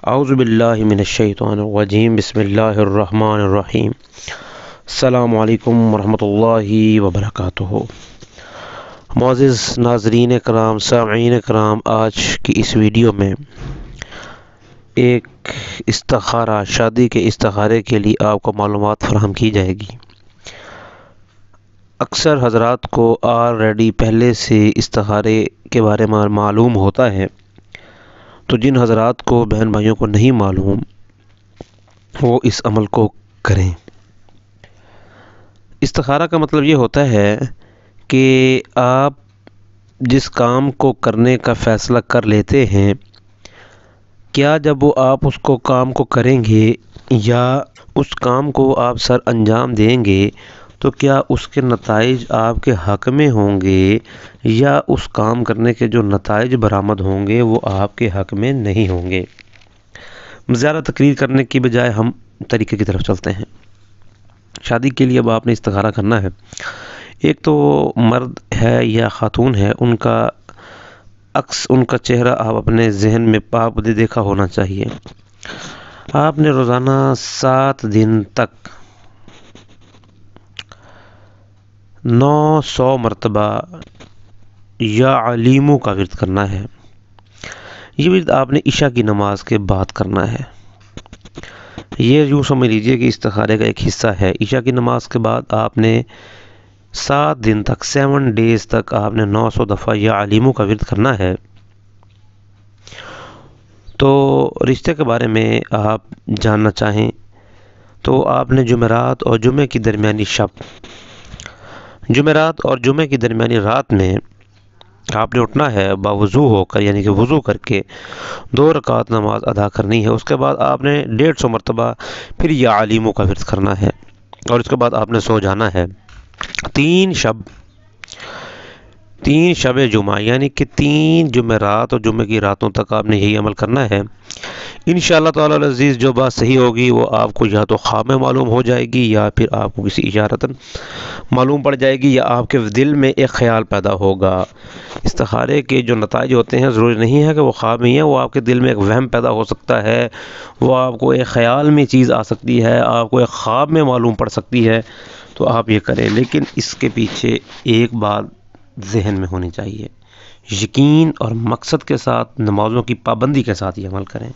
اعوذ باللہ من الشیطان الرجیم بسم اللہ الرحمن الرحیم السلام علیکم ورحمۃ اللہ وبرکاتہ۔ معزز ناظرین کرام، سامعین کرام، آج کی اس ویڈیو میں ایک استخارہ، شادی کے استخارے کے لیے آپ کو معلومات فراہم کی جائے گی۔ اکثر حضرات کو آلریڈی پہلے سے استخارے کے بارے میں معلوم ہوتا ہے، تو جن حضرات کو، بہن بھائیوں کو نہیں معلوم، وہ اس عمل کو کریں۔ استخارہ کا مطلب یہ ہوتا ہے کہ آپ جس کام کو کرنے کا فیصلہ کر لیتے ہیں، کیا جب وہ آپ اس کام کو کریں گے یا اس کام کو آپ سر انجام دیں گے تو کیا اس کے نتائج آپ کے حق میں ہوں گے، یا اس کام کرنے کے جو نتائج برآمد ہوں گے وہ آپ کے حق میں نہیں ہوں گے۔ زیادہ تقریر کرنے کی بجائے ہم طریقے کی طرف چلتے ہیں۔ شادی کے لیے اب آپ نے استخارہ کرنا ہے۔ ایک تو مرد ہے یا خاتون ہے، ان کا عکس، ان کا چہرہ آپ اپنے ذہن میں پاک دیکھا ہونا چاہیے۔ آپ نے روزانہ 7 دن تک 900 مرتبہ یا علیموں کا ورد کرنا ہے۔ یہ ورد آپ نے عشاء کی نماز کے بعد کرنا ہے۔ یہ یوں سمجھ لیجئے کہ استخارے کا ایک حصہ ہے۔ عشاء کی نماز کے بعد آپ نے 7 دن تک، 7 ڈیز تک آپ نے 900 دفعہ یا علیموں کا ورد کرنا ہے۔ تو رشتے کے بارے میں آپ جاننا چاہیں تو آپ نے جمعرات اور جمعے کی درمیانی شب، جمعرات اور جمعے کی درمیانی رات میں آپ نے اٹھنا ہے باوضو ہو کر، یعنی کہ وضو کر کے 2 رکعت نماز ادا کرنی ہے۔ اس کے بعد آپ نے 150 مرتبہ پھر یا علیموں کا ورد کرنا ہے، اور اس کے بعد آپ نے سو جانا ہے۔ 3 شب جمعہ، یعنی کہ 3 جمعرات اور جمعے کی راتوں تک آپ نے یہی عمل کرنا ہے۔ انشاءاللہ تعالی العزیز جو بات صحیح ہوگی وہ آپ کو یا تو خواب میں معلوم ہو جائے گی، یا پھر آپ کو کسی اشارتاً معلوم پڑ جائے گی، یا آپ کے دل میں ایک خیال پیدا ہوگا۔ استخارے کے جو نتائج ہوتے ہیں ضروری نہیں ہے کہ وہ خواب میں ہیں، وہ آپ کے دل میں ایک وہم پیدا ہو سکتا ہے، وہ آپ کو ایک خیال میں چیز آ سکتی ہے، آپ کو ایک خواب میں معلوم پڑ سکتی ہے، تو آپ یہ کریں۔ لیکن اس کے پیچھے ایک بات ذہن میں ہونی چاہیے، یقین اور مقصد کے ساتھ، نمازوں کی پابندی کے ساتھ یہ عمل کریں۔